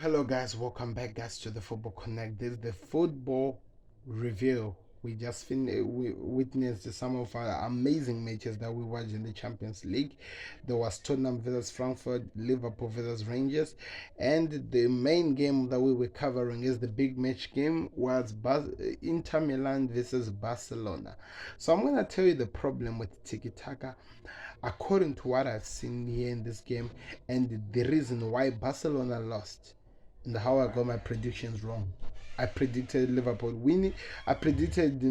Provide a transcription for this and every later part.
Hello guys, welcome back guys to the Football Connect. This is the football review. We witnessed some of our amazing matches that we watched in the Champions League. There was Tottenham versus Frankfurt, Liverpool versus Rangers, and the main game that we were covering is the big match game was Inter Milan versus Barcelona. So I'm gonna tell you the problem with Tiki Taka according to what I've seen here in this game and the reason why Barcelona lost and how I got my predictions wrong. I predicted Liverpool winning. I predicted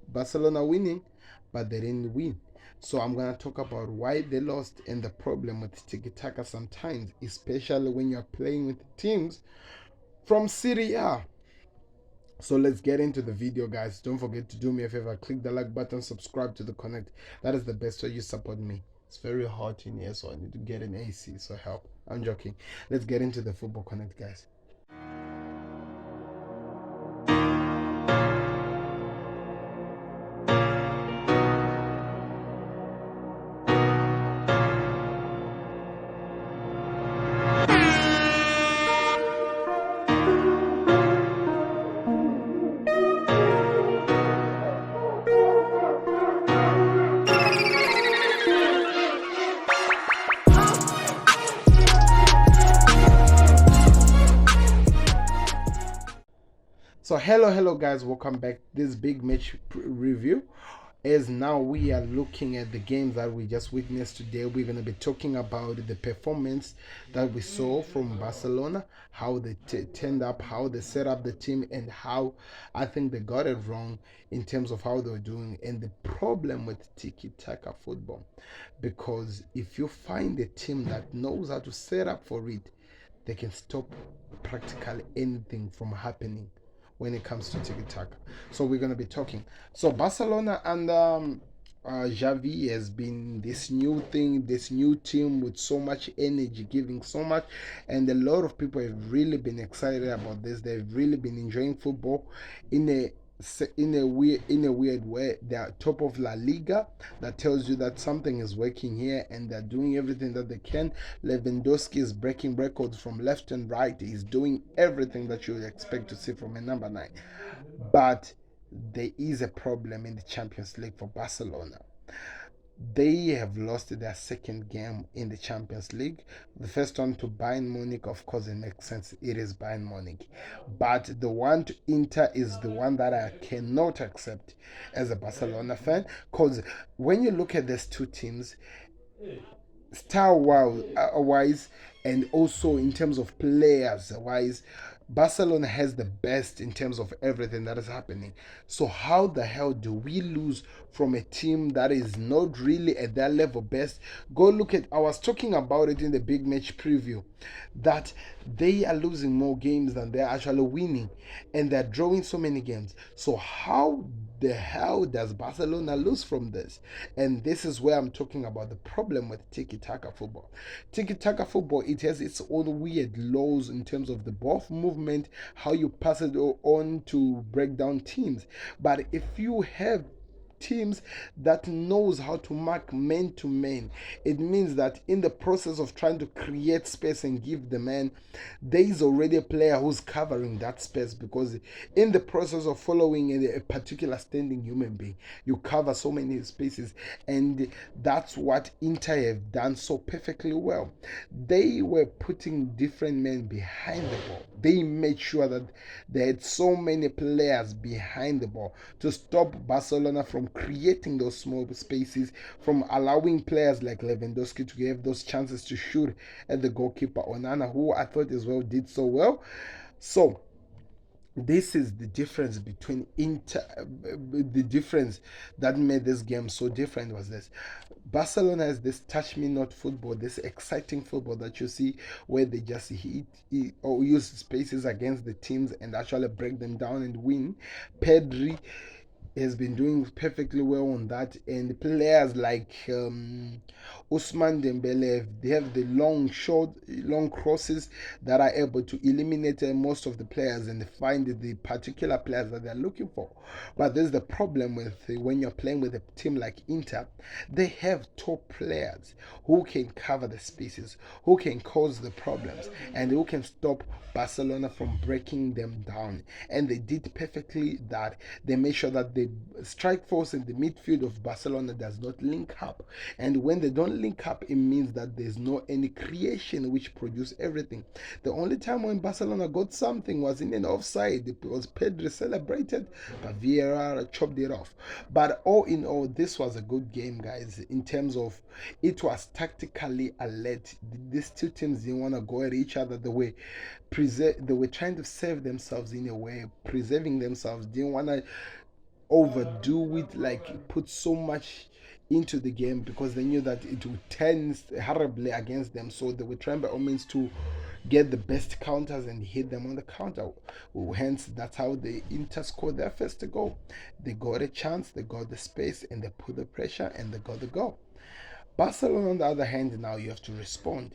Barcelona winning, but they didn't win. So I'm gonna talk about why they lost and the problem with Tiki Taka sometimes, especially when you're playing with teams from Serie A. So let's get into the video, guys. Don't forget to do me a favor, click the like button, subscribe to the Connect. That is the best way you support me. It's very hot in here, so I need to get an AC, so help. I'm joking. Let's get into the Football Connect, guys. So hello guys, welcome back. This big match review is now we are looking at the games that we just witnessed today. We're going to be talking about the performance that we saw from Barcelona, how they turned up, how they set up the team, and how I think they got it wrong in terms of how they were doing, and the problem with tiki-taka football. Because if you find a team that knows how to set up for it, they can stop practically anything from happening when it comes to tiki-taka. So we're going to be talking. So Barcelona and Xavi has been this new thing, this new team with so much energy, giving so much, and a lot of people have really been excited about this. They've really been enjoying football in a weird way. They are top of La Liga. That tells you that something is working here, and they're doing everything that they can. Lewandowski is breaking records from left and right. He's doing everything that you would expect to see from a number 9. But there is a problem in the Champions League for Barcelona. They have lost their second game in the Champions League. The first one to Bayern Munich, of course, it makes sense. It is Bayern Munich. But the one to Inter is the one that I cannot accept as a Barcelona fan. Because when you look at these two teams, star wise and also in terms of players wise, Barcelona has the best in terms of everything that is happening. So how the hell do we lose from a team that is not really at that level best? Go look at, I was talking about it in the big match preview, that they are losing more games than they're actually winning, and they're drawing so many games. So how the hell does Barcelona lose from this? And this is where I'm talking about the problem with tiki-taka football. Tiki-taka football, it has its own weird laws in terms of the ball movement, how you pass it on to break down teams. But if you have teams that knows how to mark man to man, it means that in the process of trying to create space and give the man, there is already a player who's covering that space, because in the process of following a particular standing human being, you cover so many spaces, and that's what Inter have done so perfectly well. They were putting different men behind the ball. They made sure that they had so many players behind the ball to stop Barcelona from creating those small spaces, from allowing players like Lewandowski to have those chances to shoot at the goalkeeper Onana, who I thought as well did so well. So this is the difference between the difference that made this game so different was this. Barcelona has this touch me not football, this exciting football that you see where they just hit or use spaces against the teams and actually break them down and win. Pedri has been doing perfectly well on that, and players like Usman Dembele, they have the long crosses that are able to eliminate most of the players and find the particular players that they're looking for. But there's the problem with when you're playing with a team like Inter, they have top players who can cover the spaces, who can cause the problems, and who can stop Barcelona from breaking them down. And they did perfectly that. They made sure that the strike force in the midfield of Barcelona does not link up. And when they don't link up, it means that there's no any creation which produce everything. The only time when Barcelona got something was in an offside. It was Pedri celebrated, but Vieira chopped it off. But all in all, this was a good game, guys. In terms of, it was tactically alert. These two teams didn't want to go at each other. They were trying to save themselves in a way, preserving themselves. Didn't want to overdo it, like put so much into the game, because they knew that it would turn horribly against them. So they were trying by all means to get the best counters and hit them on the counter. Hence, that's how the Inter scored their first goal. They got a chance, they got the space, and they put the pressure, and they got the goal. Barcelona, on the other hand, now you have to respond.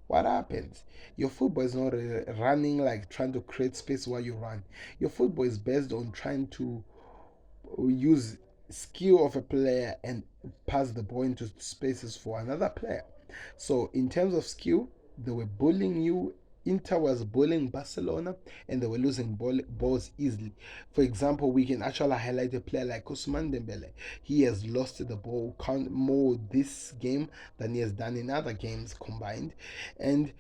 What happens? Your football is not running like trying to create space while you run. Your football is based on trying to use skill of a player and pass the ball into spaces for another player. So in terms of skill, they were bullying you. Inter was bullying Barcelona, and they were losing balls easily. For example, we can actually highlight a player like Ousmane Dembele. He has lost the ball more this game than he has done in other games combined. And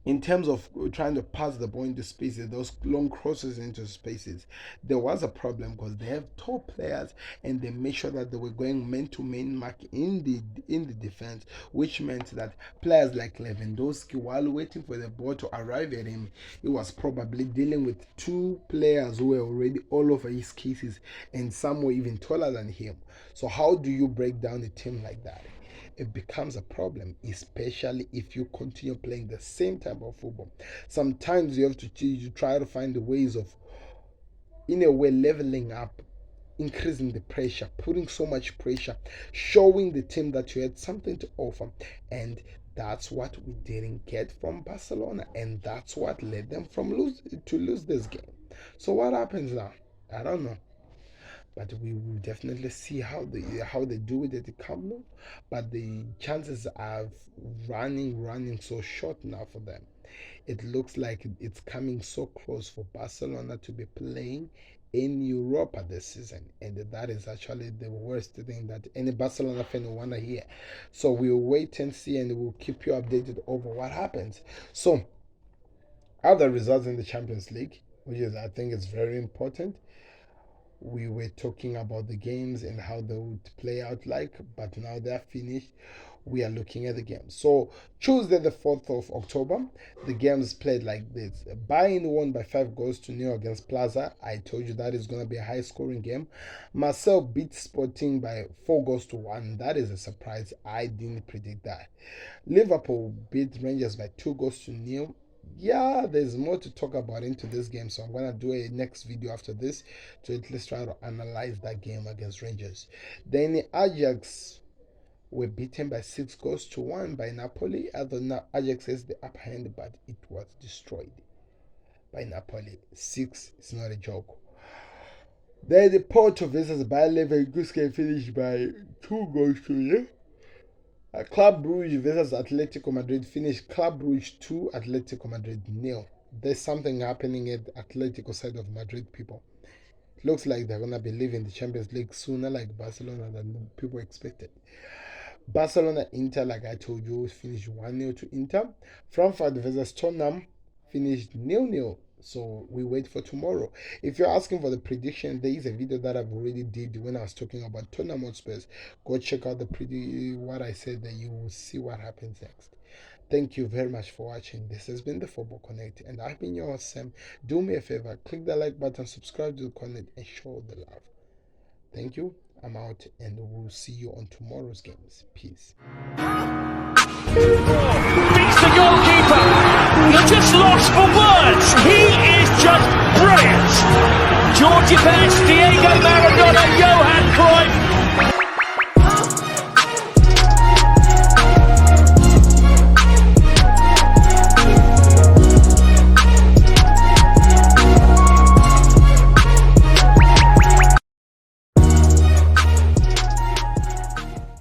in terms of trying to pass the ball into spaces, those long crosses into spaces, there was a problem because they have top players, and they made sure that they were going man-to-man mark in the defense, which meant that players like Lewandowski, while waiting for the ball to arrive at him, he was probably dealing with two players who were already all over his cases, and some were even taller than him. So how do you break down a team like that? It becomes a problem, especially if you continue playing the same type of football. Sometimes you have to try to find the ways of, in a way, leveling up, increasing the pressure, putting so much pressure, showing the team that you had something to offer. And that's what we didn't get from Barcelona, and that's what led them to lose this game. So what happens now? I don't know. But we will definitely see how they do it at the Camp Nou. But the chances are running so short now for them. It looks like it's coming so close for Barcelona to be playing in Europa this season, and that is actually the worst thing that any Barcelona fan will want to hear. So we'll wait and see, and we'll keep you updated over what happens. So other results in the Champions League, which is, I think, is very important. We were talking about the games and how they would play out like, but now they're finished. We are looking at the games. So Tuesday the 4th of October, the games played like this. Bayern won by 5-0 against Plaza. I told you that is going to be a high scoring game. Marseille beat Sporting by 4-1. That is a surprise. I didn't predict that. Liverpool beat Rangers by 2-0. Yeah, there's more to talk about into this game, so I'm gonna do a next video after this to at least try to analyze that game against Rangers. Then the Ajax were beaten by 6-1 by Napoli. Although Ajax has the upper hand, but it was destroyed by Napoli. 6 is not a joke. Then the Porto versus Bayer Leverkusen finished by 2-0. Club Brugge versus Atletico Madrid finished Club Brugge 2, Atletico Madrid 0. There's something happening at the Atletico side of Madrid, people. It looks like they're going to be leaving the Champions League sooner, like Barcelona, than people expected. Barcelona Inter, like I told you, finished 1-0 to Inter. Frankfurt versus Tottenham finished 0-0. So we wait for tomorrow. If you're asking for the prediction, there is a video that I've already did when I was talking about Tottenham Hotspurs. Go check out what I said, that you will see what happens next. Thank you very much for watching. This has been the Football Connect, and I've been your host, Sam. Do me a favor, click the like button, subscribe to the content, and show the love. Thank you. I'm out, and we'll see you on tomorrow's games. Peace. Beats the goalkeeper. He's just lost for words. He is just brilliant. Georgie Best, Diego Maradona, Johan Cruyff.